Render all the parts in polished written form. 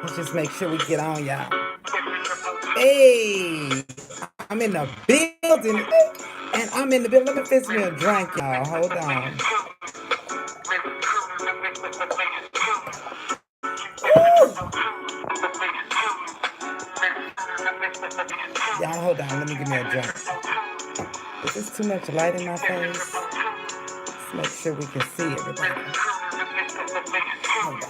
Let's just make sure we get on, y'all. Hey, I'm in the building. And I'm in the building. Let me fix me a drink, y'all. Hold on. Y'all, hold on. Let me give me a drink. Is this too much light in my face? Let's make sure we can see everybody. Hold on.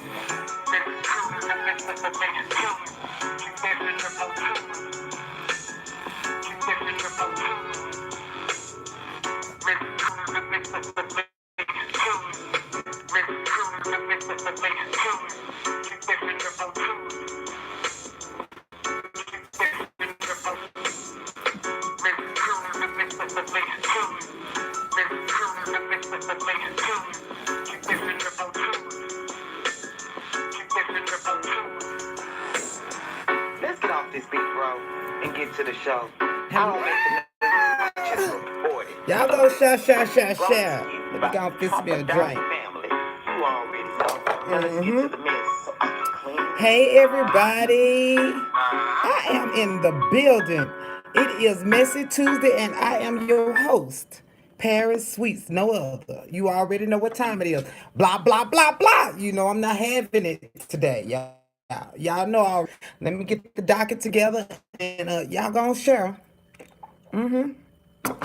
Let's get off this beat, bro, and get to the show. I don't make the news, just report it. Y'all go share. Let me go fix me a drink. Family, you already know. Now let's get to the mess. Hey everybody, I am in the building. It is Messy Tuesday and I am your host, Paris Sweets, no other. You already know what time it is. Blah, blah, blah, blah. You know I'm not having it today. Y'all know already. Let me get the docket together and y'all gonna share.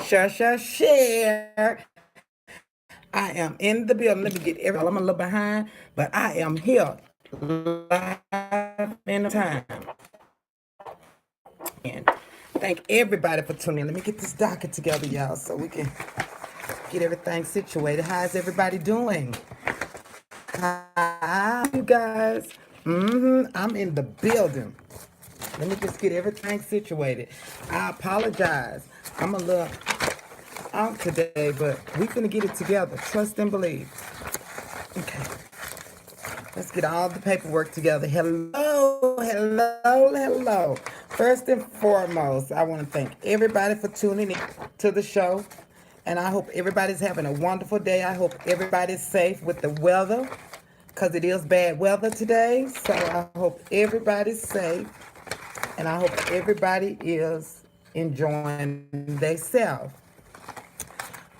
Share. I am in the building. Let me get every. I'm a little behind, but I am here live in the time. And thank everybody for tuning in. Let me get this docket together, y'all, so we can get everything situated. How's everybody doing? Hi, you guys. I'm in the building. Let me just get everything situated. I apologize. I'm a little out today, but we finna get it together. Trust and believe. Okay. Let's get all the paperwork together. Hello. First and foremost, I want to thank everybody for tuning in to the show. And I hope everybody's having a wonderful day. I hope everybody's safe with the weather, because it is bad weather today. So I hope everybody's safe. And I hope everybody is enjoying themselves.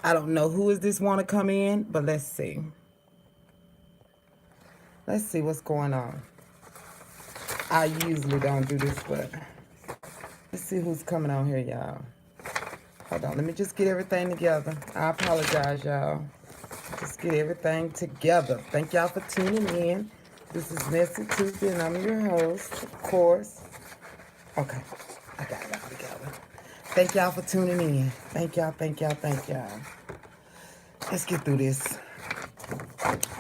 I don't know who is this want to come in, but let's see. Let's see what's going on. I usually don't do this, but let's see who's coming on here, y'all. Hold on, let me just get everything together. I apologize, y'all. Just get everything together. Thank y'all for tuning in. This is Messy Tuesday, and I'm your host, of course. Okay, I got it all together. Thank y'all for tuning in. Thank y'all. Let's get through this.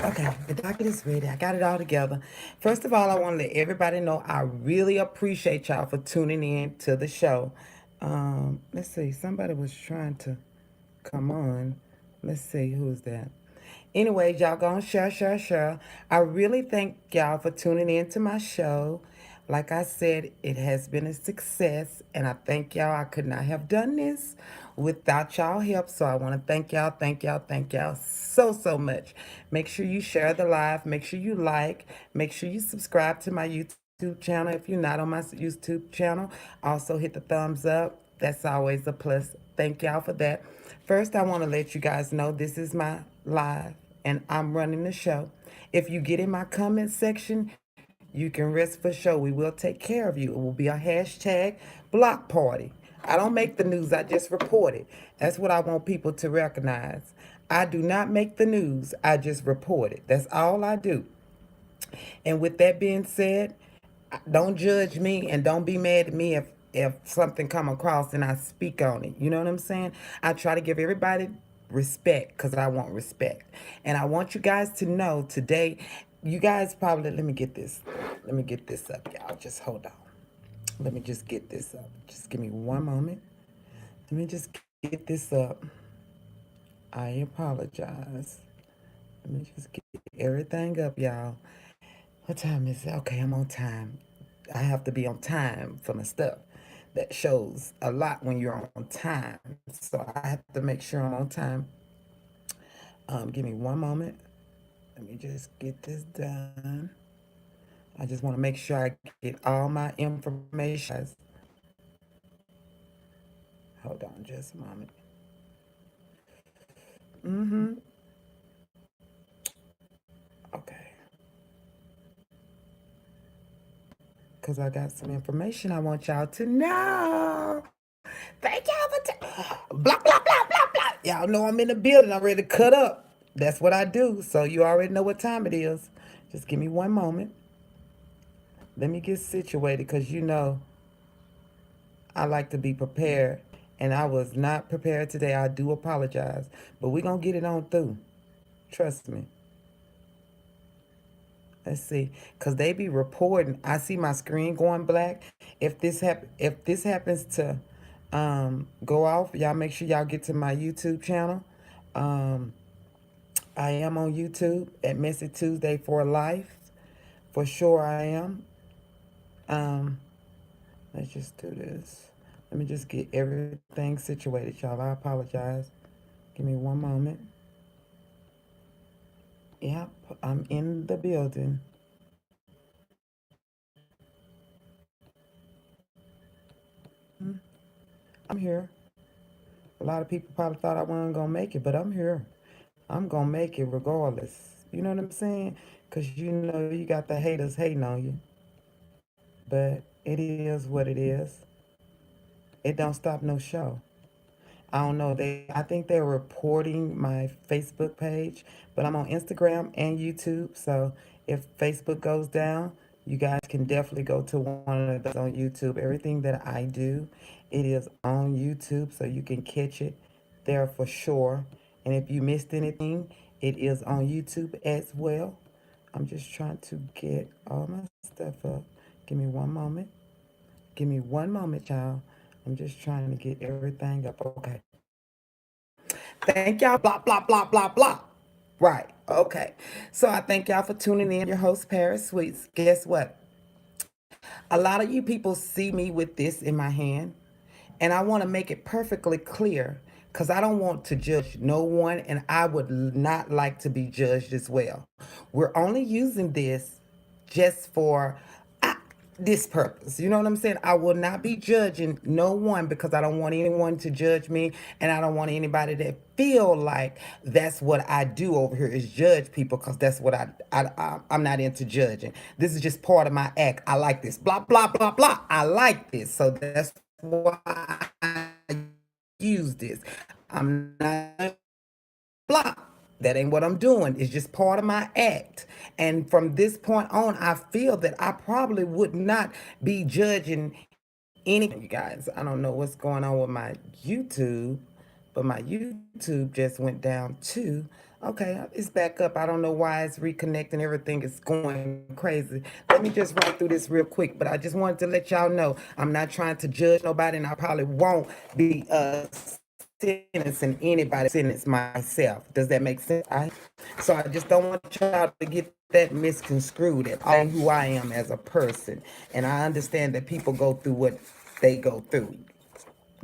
Okay, the docket is ready. I got it all together. First of all, I want to let everybody know I really appreciate y'all for tuning in to the show. Let's see. Somebody was trying to come on. Let's see. Who's that? Anyways, y'all gonna share. I really thank y'all for tuning in to my show. Like I said, it has been a success, and I thank y'all. I could not have done this without y'all help. So I want to thank y'all so much. Make sure you share the live. Make sure you like. Make sure you subscribe to my YouTube channel. If you're not on my YouTube channel, also hit the thumbs up. That's always a plus. Thank y'all for that. First, I want to let you guys know this is my live and I'm running the show. If you get in my comment section, you can rest for sure. We will take care of you. It will be a hashtag block party. I don't make the news, I just report it. That's what I want people to recognize. I do not make the news, I just report it. That's all I do. And with that being said, don't judge me and don't be mad at me if something come across and I speak on it. You know what I'm saying? I try to give everybody respect because I want respect. And I want you guys to know today, you guys probably, let me get this. Let me get this up, y'all. Just hold on. Let me just get this up. Just give me one moment. Let me just get this up. I apologize. Let me just get everything up, y'all. What time is it? Okay, I'm on time. I have to be on time for my stuff. That shows a lot when you're on time. So I have to make sure I'm on time. Give me one moment. Let me just get this done. I just want to make sure I get all my information, guys. Hold on just a moment. Mm-hmm. Okay. Because I got some information I want y'all to know. Thank y'all for blah, blah, blah, blah, blah. Y'all know I'm in the building. I'm ready to cut up. That's what I do. So you already know what time it is. Just give me one moment. Let me get situated because you know I like to be prepared. And I was not prepared today. I do apologize. But we're going to get it on through. Trust me. Let's see, cause they be reporting. I see my screen going black. If this happens to go off, y'all make sure y'all get to my YouTube channel. Um, I am on YouTube at Messy Tuesday for Life. For sure, I am. Um, let's just do this. Let me just get everything situated, y'all. I apologize. Give me one moment. Yep, I'm in the building. I'm here. A lot of people probably thought I wasn't gonna make it, but I'm here. I'm gonna make it regardless. You know what I'm saying? Cause you know you got the haters hating on you, but it is what it is. It don't stop no show. I don't know. I think they're reporting my Facebook page, but I'm on Instagram and YouTube. So if Facebook goes down, you guys can definitely go to one of those on YouTube. Everything that I do, it is on YouTube, so you can catch it there for sure. And if you missed anything, it is on YouTube as well. I'm just trying to get all my stuff up. Give me one moment. Give me one moment, y'all. I'm just trying to get everything up. Okay. Thank y'all. Blah, blah, blah, blah, blah. Right. Okay. So I thank y'all for tuning in. Your host, Paris Sweets. Guess what? A lot of you people see me with this in my hand, and I want to make it perfectly clear because I don't want to judge no one, and I would not like to be judged as well. We're only using this just for this purpose. You know what I'm saying? I will not be judging no one because I don't want anyone to judge me, and I don't want anybody to feel like that's what I do over here is judge people because that's what I'm not into judging. This is just part of my act. I like this. Blah blah blah blah. I like this, so that's why I use this. I'm not blah. That ain't what I'm doing. It's just part of my act. And from this point on, I feel that I probably would not be judging any. You guys, I don't know what's going on with my YouTube, but my YouTube just went down too. Okay, it's back up. I don't know why it's reconnecting. Everything is going crazy. Let me just run through this real quick, but I just wanted to let y'all know I'm not trying to judge nobody, and I probably won't be sentencing anybody, sentence myself. Does that make sense? So I just don't want y'all to get that misconstrued at all who I am as a person. And I understand that people go through what they go through.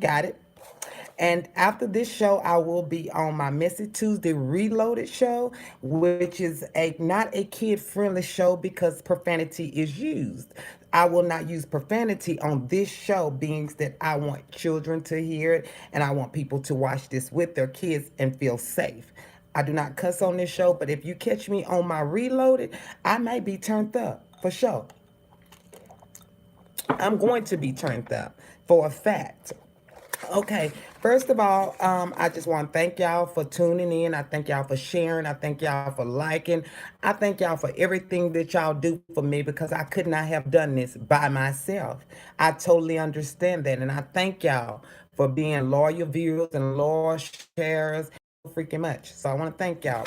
Got it? And after this show, I will be on my Messy Tuesday Reloaded show, which is a not a kid-friendly show because profanity is used. I will not use profanity on this show, being that I want children to hear it and I want people to watch this with their kids and feel safe. I do not cuss on this show, but if you catch me on my Reloaded, I may be turned up for sure. I'm going to be turned up for a fact. Okay, first of all, I just want to thank y'all for tuning in. I thank y'all for sharing. I thank y'all for liking. I thank y'all for everything that y'all do for me because I could not have done this by myself. I totally understand that. And I thank y'all for being loyal viewers and loyal sharers freaking much. So I want to thank y'all.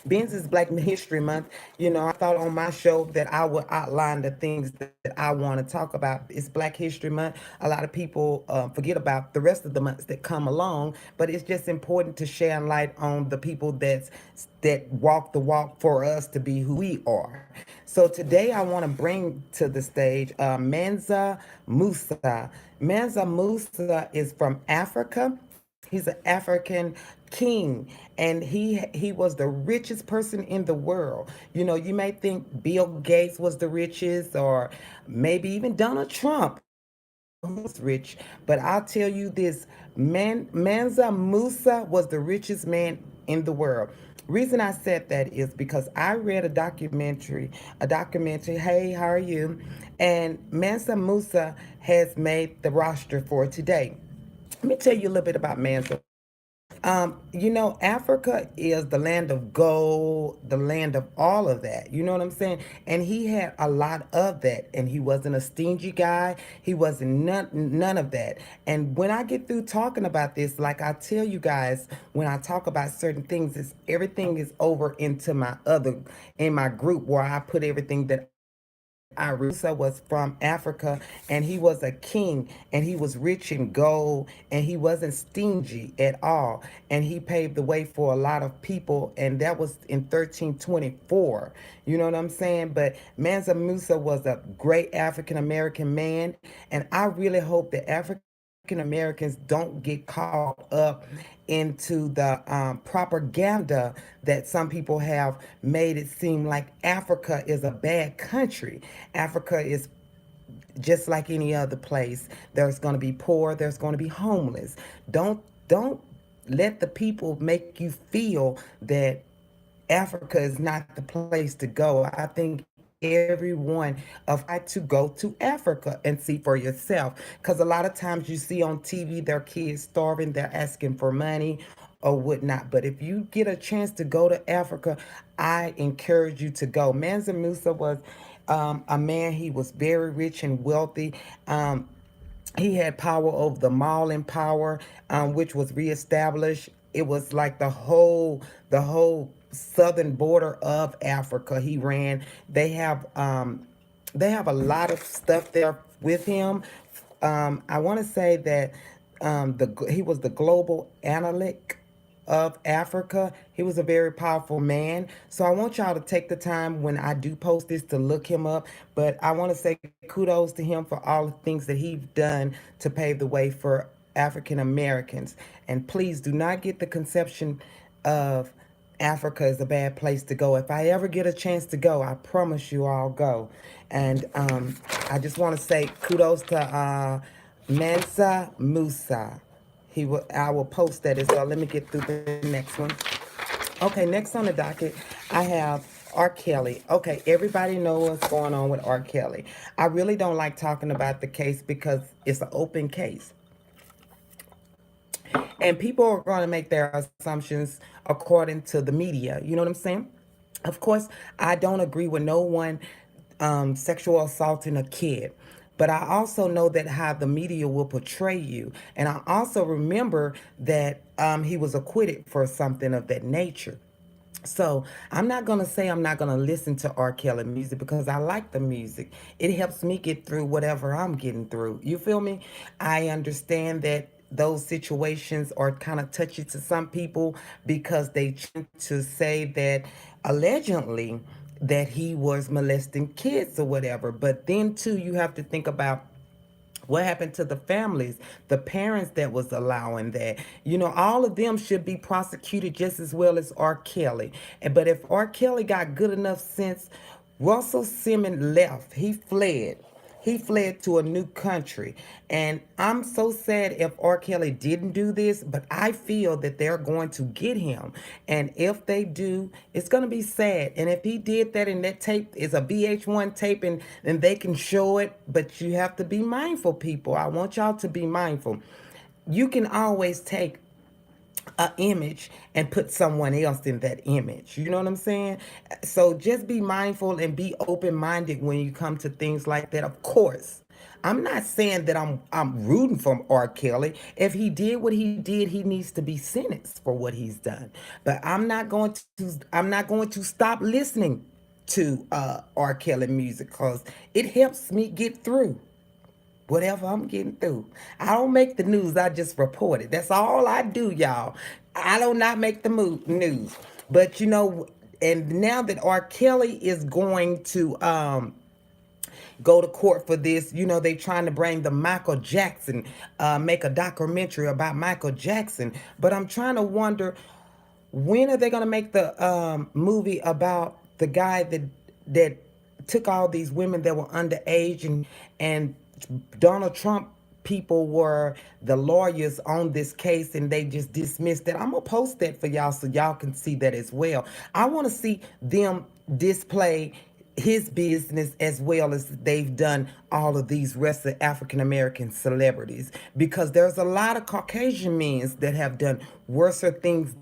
Being is Black History Month, you know, I thought on my show that I would outline the things that I want to talk about. It's Black History Month. A lot of people forget about the rest of the months that come along, but it's just important to shine light on the people that walk the walk for us to be who we are. So today I want to bring to the stage Mansa Musa. Mansa Musa is from Africa. He's an African king, and he was the richest person in the world. You know, you may think Bill Gates was the richest, or maybe even Donald Trump. I don't know who was rich, but I'll tell you this: Mansa Musa was the richest man in the world. Reason I said that is because I read a documentary. A documentary. Hey, how are you? And Mansa Musa has made the roster for today. Let me tell you a little bit about Mansa Musa. You know, Africa is the land of gold, the land of all of that. You know what I'm saying? And he had a lot of that. And he wasn't a stingy guy. He wasn't none of that. And when I get through talking about this, like I tell you guys, when I talk about certain things, it's everything is over into my other in my group where I put everything that I read. Musa was from Africa, and he was a king, and he was rich in gold, and he wasn't stingy at all. And he paved the way for a lot of people, and that was in 1324. You know what I'm saying? But Mansa Musa was a great African American man, and I really hope that African Americans don't get caught up into the propaganda that some people have made it seem like Africa is a bad country. Africa is just like any other place. There's going to be poor, there's going to be homeless. Don't let the people make you feel that Africa is not the place to go. I think everyone to go to Africa and see for yourself. Because a lot of times you see on TV their kids starving, they're asking for money or whatnot. But if you get a chance to go to Africa, I encourage you to go. Mansa Musa was a man, he was very rich and wealthy. He had power over the Malian power, which was reestablished. It was like the whole southern border of Africa. He ran. They have a lot of stuff there with him. I want to say that he was the global analytic of Africa. He was a very powerful man. So I want y'all to take the time when I do post this to look him up. But I want to say kudos to him for all the things that he's done to pave the way for African Americans. And please do not get the conception of Africa is a bad place to go. If I ever get a chance to go, I promise you I'll go. And I just want to say kudos to Mansa Musa. I will post that as well. Let me get through the next one. Okay, next on the docket, I have R. Kelly. Okay, everybody knows what's going on with R. Kelly. I really don't like talking about the case because it's an open case. And people are going to make their assumptions according to the media. You know what I'm saying? Of course, I don't agree with no one sexual assaulting a kid. But I also know that how the media will portray you. And I also remember that he was acquitted for something of that nature. So I'm not gonna say I'm not gonna listen to R. Kelly music because I like the music. It helps me get through whatever I'm getting through. You feel me? I understand that those situations are kind of touchy to some people because they tend to say that allegedly that he was molesting kids or whatever. But then too, you have to think about what happened to the families, the parents that was allowing that. You know, all of them should be prosecuted just as well as R. Kelly. But if R. Kelly got good enough sense, Russell Simmons left. He fled. He fled to a new country. And I'm so sad if R. Kelly didn't do this, but I feel that they're going to get him. And if they do, it's going to be sad. And if he did that and that tape is a VH1 tape and they can show it, but you have to be mindful, people. I want y'all to be mindful. You can always take a image and put someone else in that image. You know what I'm saying? So just be mindful and be open-minded when you come to things like that. Of course, I'm not saying that I'm rooting for R. Kelly. If he did what he did, he needs to be sentenced for what he's done. But I'm not going to stop listening to R. Kelly music because it helps me get through whatever I'm getting through. I don't make the news, I just report it. That's all I do, y'all. I do not make the news. But you know, and now that R. Kelly is going to go to court for this. You know, they trying to bring the Michael Jackson, make a documentary about Michael Jackson. But I'm trying to wonder, when are they gonna make the movie about the guy that took all these women that were underage, and Donald Trump people were the lawyers on this case, and they just dismissed it. I'm gonna post that for y'all so y'all can see that as well. I want to see them display his business as well as they've done all of these rest of African American celebrities, because there's a lot of Caucasian men that have done worse things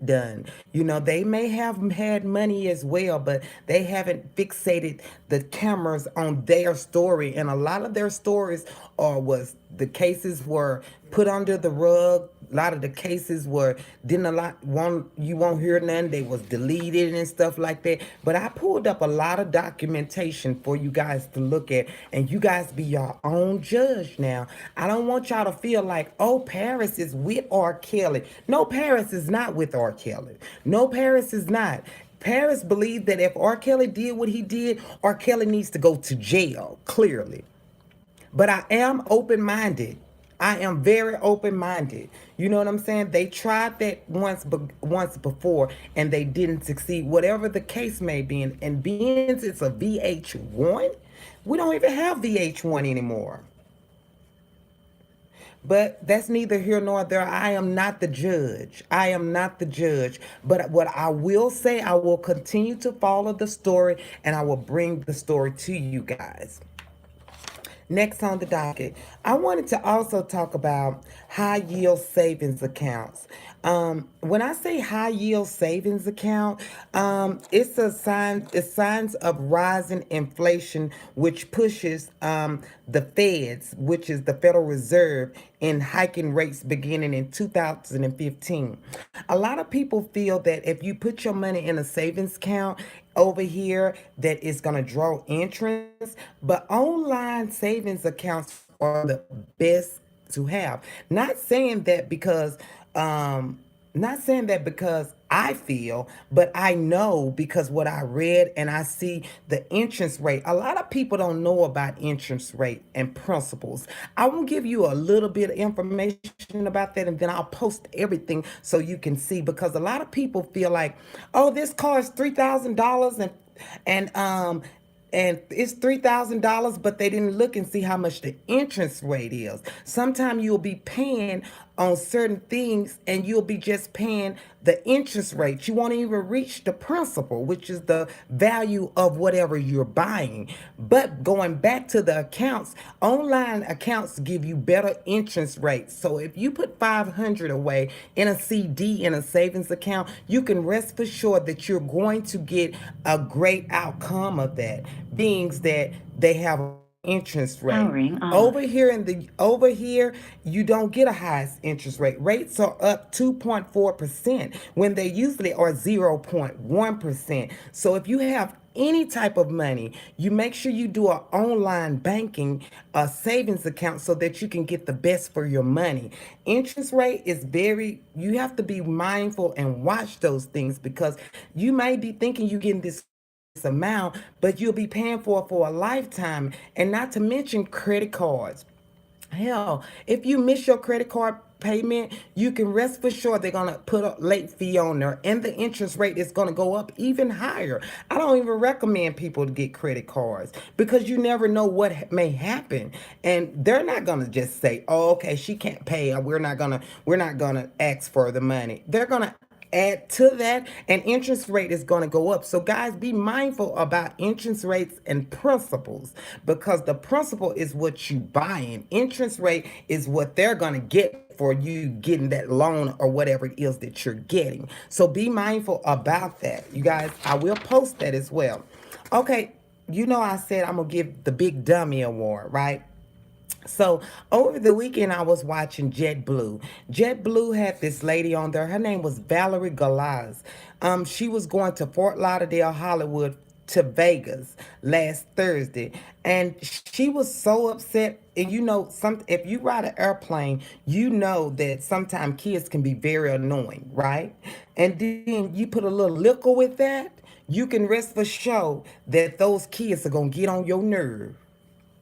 done. You know, they may have had money as well, but they haven't fixated the cameras on their story. And a lot of their stories are was the cases were put under the rug. A lot of the cases were didn't a lot won't you won't hear none. They was deleted and stuff like that. But I pulled up a lot of documentation for you guys to look at, and you guys be your own judge now. I don't want y'all to feel like, oh, Paris is with R. Kelly. No, Paris is not with R. Kelly. No, Paris is not. Paris believed that if R. Kelly did what he did, R. Kelly needs to go to jail, clearly. But I am open minded. I am very open minded. You know what I'm saying? They tried that once before and they didn't succeed. Whatever the case may be, and being it's a VH1, we don't even have VH1 anymore. But that's neither here nor there. I am not the judge. I am not the judge. But what I will say, I will continue to follow the story and I will bring the story to you guys. Next on the docket, I wanted to also talk about high yield savings accounts. When I say high yield savings account, it's signs of rising inflation, which pushes the Feds, which is the Federal Reserve, in hiking rates beginning in 2015. A lot of people feel that if you put your money in a savings account over here, that it's going to draw interest, but online savings accounts are the best to have. Not saying that because not saying that because I feel, but I know because what I read and I see the interest rate. A lot of people don't know about interest rate and principles. I will give you a little bit of information about that, and then I'll post everything so you can see, because a lot of people feel like, oh, this car is $3,000, and and it's $3,000, but they didn't look and see how much the interest rate is. Sometimes you'll be paying on certain things and you'll be just paying the interest rate. You won't even reach the principal, which is the value of whatever you're buying. But going back to the accounts, online accounts give you better interest rates. So if you put 500 away in a CD in a savings account, you can rest assured that you're going to get a great outcome of that, being that they have a low interest rate. Powering off. Over here, you don't get a highest interest rate. Rates are up 2.4% when they usually are 0.1%. So if you have any type of money, you make sure you do an online banking, a savings account, so that you can get the best for your money. Interest rate is you have to be mindful and watch those things, because you may be thinking you're getting this amount, but you'll be paying for a lifetime. And not to mention credit cards. Hell, if you miss your credit card payment, you can rest for sure they're gonna put a late fee on there, and the interest rate is gonna go up even higher. I don't even recommend people to get credit cards, because you never know what may happen, and they're not gonna just say, "Oh, okay, she can't pay. We're not gonna ask for the money." They're gonna add to that, and interest rate is going to go up. So guys, be mindful about interest rates and principles, because the principal is what you buying. Interest rate is what they're going to get for you getting that loan or whatever it is that you're getting. So be mindful about that, you guys. I will post that as well. Okay, you know, I said I'm gonna give the big dummy award, right? So over the weekend, I was watching JetBlue. JetBlue had this lady on there. Her name was Valerie Galaz. She was going to Fort Lauderdale, Hollywood, to Vegas last Thursday, and she was so upset. And you know, some if you ride an airplane, you know that sometimes kids can be very annoying, right? And then you put a little liquor with that, you can rest for sure that those kids are gonna get on your nerve.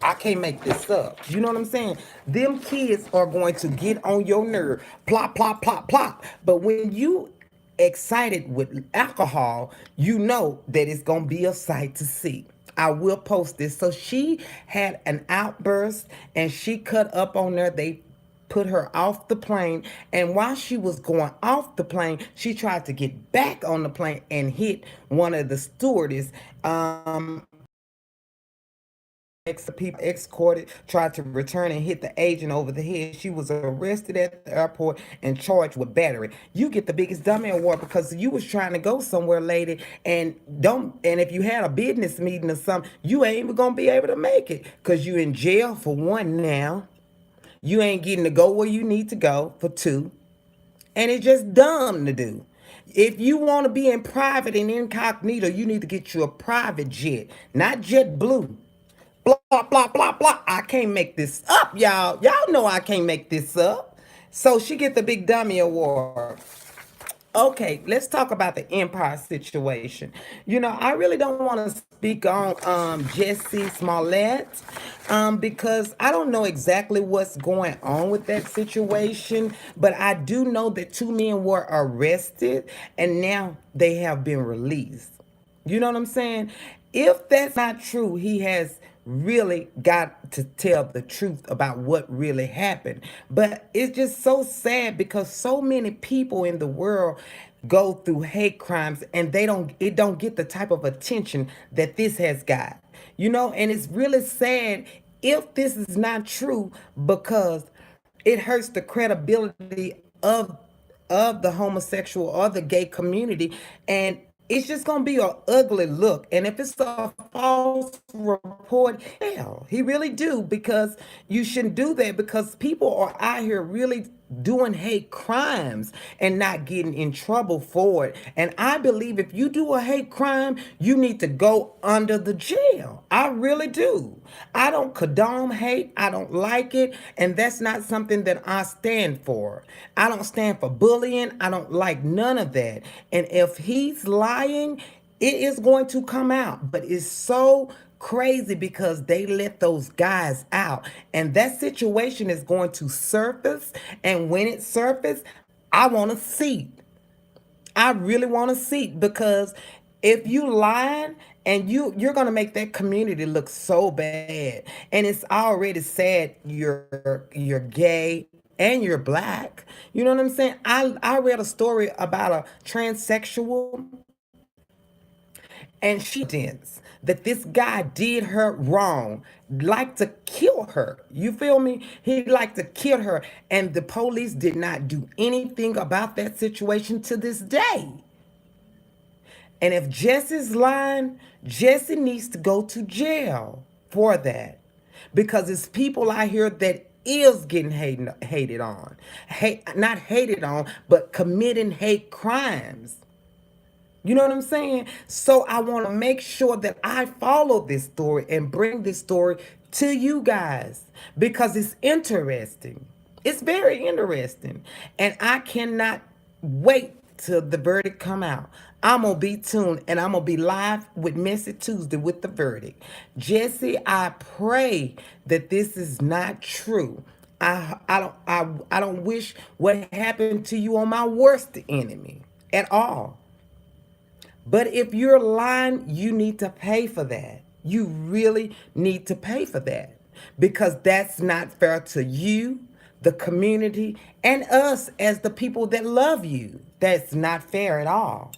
I can't make this up. You know what I'm saying? Them kids are going to get on your nerve. Plop, plop, plop, plop. But when you excited with alcohol, you know that it's going to be a sight to see. I will post this. So she had an outburst and she cut up on there. They put her off the plane. And while she was going off the plane, she tried to get back on the plane and hit one of the stewardess. People escorted, tried to return and hit the agent over the head. She was arrested at the airport and charged with battery. You get the biggest dummy award because you was trying to go somewhere, lady, and don't. And if you had a business meeting or something, you ain't even gonna be able to make it because you in jail for one now. You ain't getting to go where you need to go for two, and it's just dumb to do. If you want to be in private and incognito, you need to get you a private jet, not JetBlue. Blah, blah, blah, blah. I can't make this up, y'all. Y'all know I can't make this up. So she get the big dummy award. Okay, let's talk about the Empire situation. You know, I really don't want to speak on Jesse Smollett because I don't know exactly what's going on with that situation, but I do know that two men were arrested and now they have been released. You know what I'm saying? If that's not true, he has really got to tell the truth about what really happened. But it's just so sad because so many people in the world go through hate crimes and it don't get the type of attention that this has got. You know, and it's really sad if this is not true because it hurts the credibility of the homosexual or the gay community, and it's just gonna be an ugly look. And if it's a false report, hell, he really do, because you shouldn't do that because people are out here really doing hate crimes and not getting in trouble for it. And I believe if you do a hate crime, you need to go under the jail. I really do. I don't condone hate. I don't like it. And that's not something that I stand for. I don't stand for bullying. I don't like none of that. And if he's lying, it is going to come out. But it's so crazy because they let those guys out. And that situation is going to surface. And when it surfaces, I want to see. I really want to see because if you lying and you're gonna make that community look so bad, and it's already sad you're gay and you're black. You know what I'm saying? I read a story about a transsexual and she dents that this guy did her wrong, like to kill her. You feel me? He liked to kill her, and the police did not do anything about that situation to this day. And if Jesse's lying, Jesse needs to go to jail for that. Because it's people out here that is getting hated on. Not hated on, but committing hate crimes. You know what I'm saying? So I want to make sure that I follow this story and bring this story to you guys because it's interesting. It's very interesting. And I cannot wait till the verdict come out. I'm going to be tuned and I'm going to be live with Messy Tuesday with the verdict. Jesse, I pray that this is not true. I don't wish what happened to you on my worst enemy at all. But if you're lying, you need to pay for that. You really need to pay for that because that's not fair to you, the community, and us as the people that love you. That's not fair at all.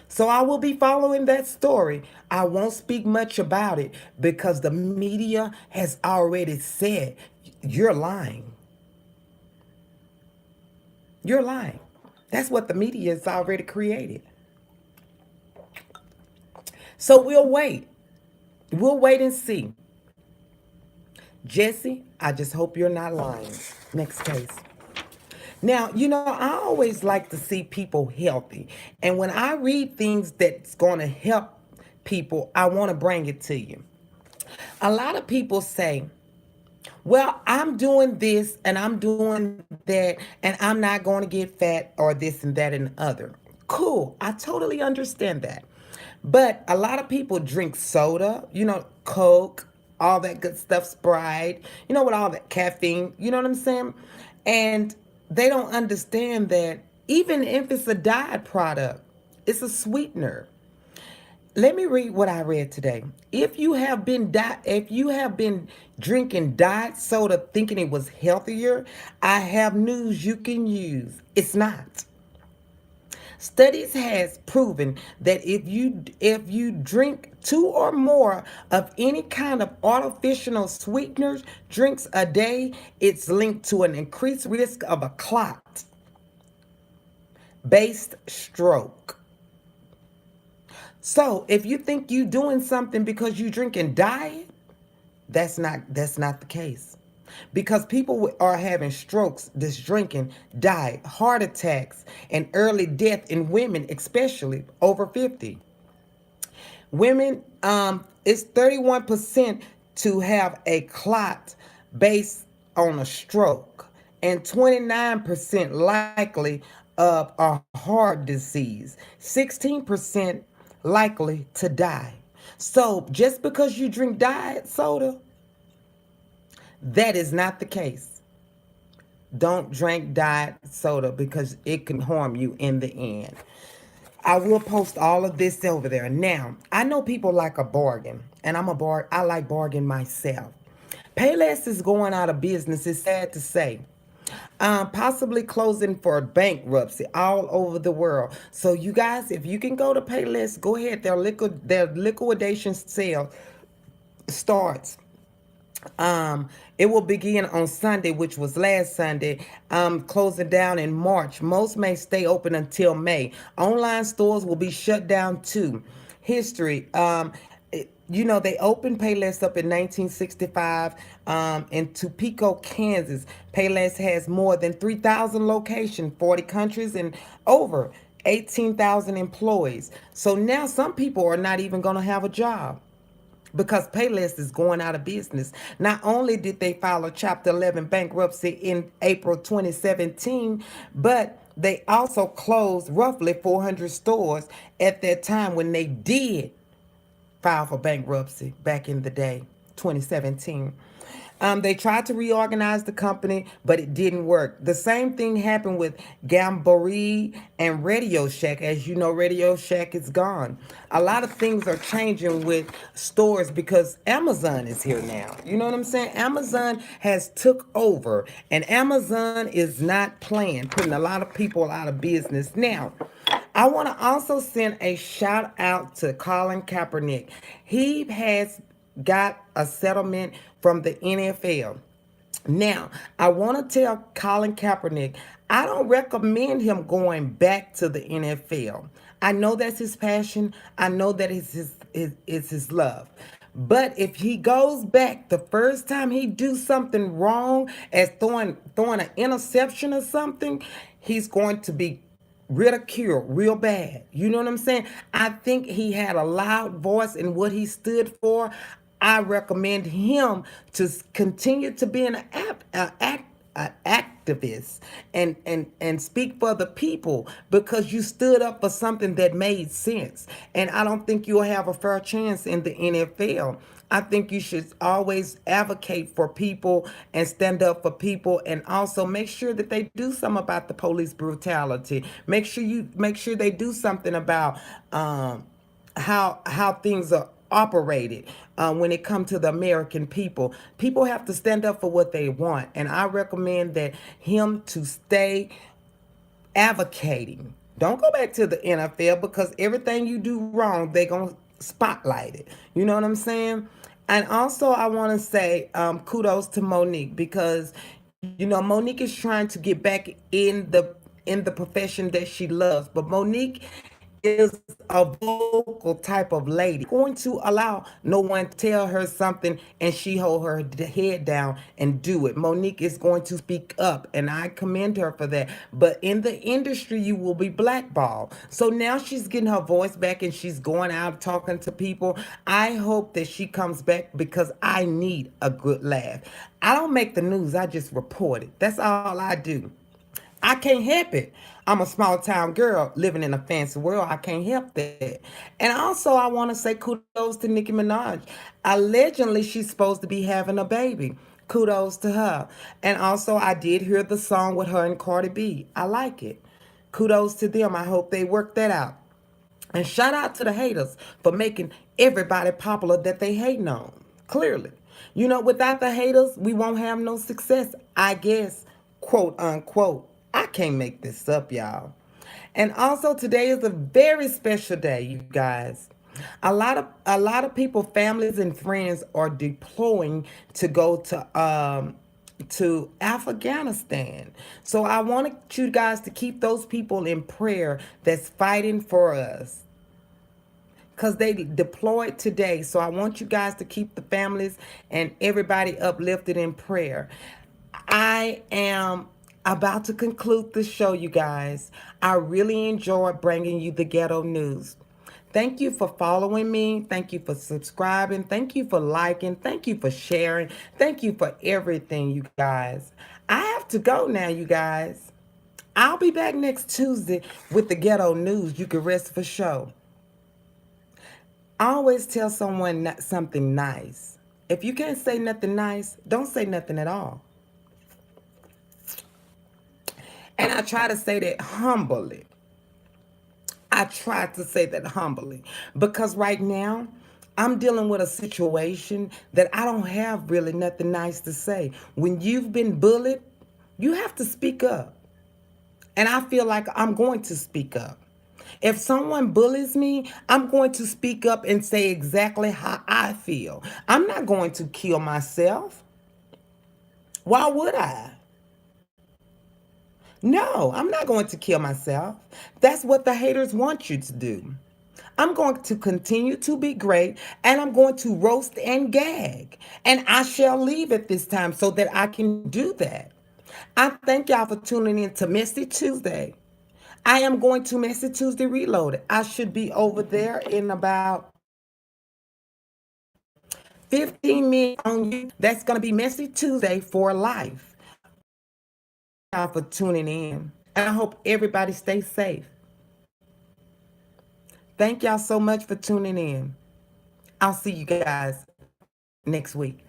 So I will be following that story. I won't speak much about it because the media has already said you're lying. You're lying. That's what the media has already created. So we'll wait. We'll wait and see. Jesse, I just hope you're not lying. Next case. Now, you know, I always like to see people healthy. And when I read things that's going to help people, I want to bring it to you. A lot of people say, well, I'm doing this and I'm doing that, and I'm not going to get fat or this and that and the other. Cool. I totally understand that. But a lot of people drink soda, Coke, all that good stuff, Sprite, with all that caffeine, you know what I'm saying? And they don't understand that even if it's a diet product, it's a sweetener. Let me read what I read today. If you have been drinking diet soda thinking it was healthier, I have news you can use. It's not. Studies has proven that if you drink two or more of any kind of artificial sweeteners drinks a day, it's linked to an increased risk of a clot based stroke. So if you think you doing something because you drinking diet, that's not the case. Because people are having strokes, this drinking, diet, heart attacks, and early death in women, especially over 50. Women, it's 31% to have a clot based on a stroke, and 29% likely of a heart disease, 16% likely to die. So just because you drink diet soda, that is not the case. Don't drink diet soda because it can harm you in the end. I will post all of this over there. Now, I know people like a bargain, and I like bargain myself. Payless is going out of business. It's sad to say. Possibly closing for bankruptcy all over the world. So you guys, if you can go to Payless, go ahead. Their liquidation sale starts. It will begin on Sunday, which was last Sunday, closing down in March. Most may stay open until May. Online stores will be shut down too. History. They opened Payless up in 1965 in Topeka, Kansas. Payless has more than 3,000 locations, 40 countries, and over 18,000 employees. So now some people are not even going to have a job because Payless is going out of business. Not only did they file a Chapter 11 bankruptcy in April 2017, but they also closed roughly 400 stores at that time when they did file for bankruptcy back in the day, 2017. They tried to reorganize the company, but it didn't work. The same thing happened with Gamboree and Radio Shack. As you know, Radio Shack is gone. A lot of things are changing with stores because Amazon is here now. You know what I'm saying? Amazon has took over, and Amazon is not playing, putting a lot of people out of business. Now, I want to also send a shout out to Colin Kaepernick. He has got a settlement from the NFL. Now, I want to tell Colin Kaepernick, I don't recommend him going back to the NFL. I know that's his passion. I know that it's his love. But if he goes back the first time he do something wrong, as throwing an interception or something, he's going to be ridiculed real bad. You know what I'm saying? I think he had a loud voice in what he stood for. I recommend him to continue to be an activist and speak for the people because you stood up for something that made sense. And I don't think you'll have a fair chance in the NFL. I think you should always advocate for people and stand up for people, and also make sure that they do something about the police brutality. Make sure they do something about how things are operated when it comes to the American people. People have to stand up for what they want, and I recommend that him to stay advocating. Don't go back to the NFL because everything you do wrong, they gonna spotlight it. You know what I'm saying? And also, I want to say kudos to Monique because Monique is trying to get back in the profession that she loves. But Monique is a vocal type of lady. Going to allow no one to tell her something and she hold her head down and do it. Monique is going to speak up and I commend her for that. But in the industry, you will be blackballed. So now she's getting her voice back and she's going out talking to people. I hope that she comes back because I need a good laugh. I don't make the news, I just report it. That's all I do. I can't help it. I'm a small town girl living in a fancy world. I can't help that. And also, I want to say kudos to Nicki Minaj. Allegedly, she's supposed to be having a baby. Kudos to her. And also, I did hear the song with her and Cardi B. I like it. Kudos to them. I hope they work that out. And shout out to the haters for making everybody popular that they hating on. Clearly. You know, without the haters, we won't have no success. I guess, quote unquote. I can't make this up, y'all. And also today is a very special day, you guys. A lot of people, families and friends are deploying to go to Afghanistan. So I want you guys to keep those people in prayer that's fighting for us because they deployed today. So I want you guys to keep the families and everybody uplifted in prayer. I am about to conclude the show, you guys. I really enjoyed bringing you the ghetto news. Thank you for following me. Thank you for subscribing. Thank you for liking. Thank you for sharing. Thank you for everything, you guys. I have to go now, you guys. I'll be back next Tuesday with the ghetto news. You can rest for sure. I always tell someone something nice. If you can't say nothing nice, don't say nothing at all. And I try to say that humbly. I try to say that humbly because right now I'm dealing with a situation that I don't have really nothing nice to say. When you've been bullied, you have to speak up. And I feel like I'm going to speak up. If someone bullies me, I'm going to speak up and say exactly how I feel. I'm not going to kill myself. Why would I? No, I'm not going to kill myself. That's what the haters want you to do. I'm going to continue to be great and I'm going to roast and gag. And I shall leave at this time so that I can do that. I thank y'all for tuning in to Messy Tuesday. I am going to Messy Tuesday Reloaded. I should be over there in about 15 minutes on you. That's going to be Messy Tuesday for life. Y'all for tuning in. And I hope everybody stays safe. Thank y'all so much for tuning in. I'll see you guys next week.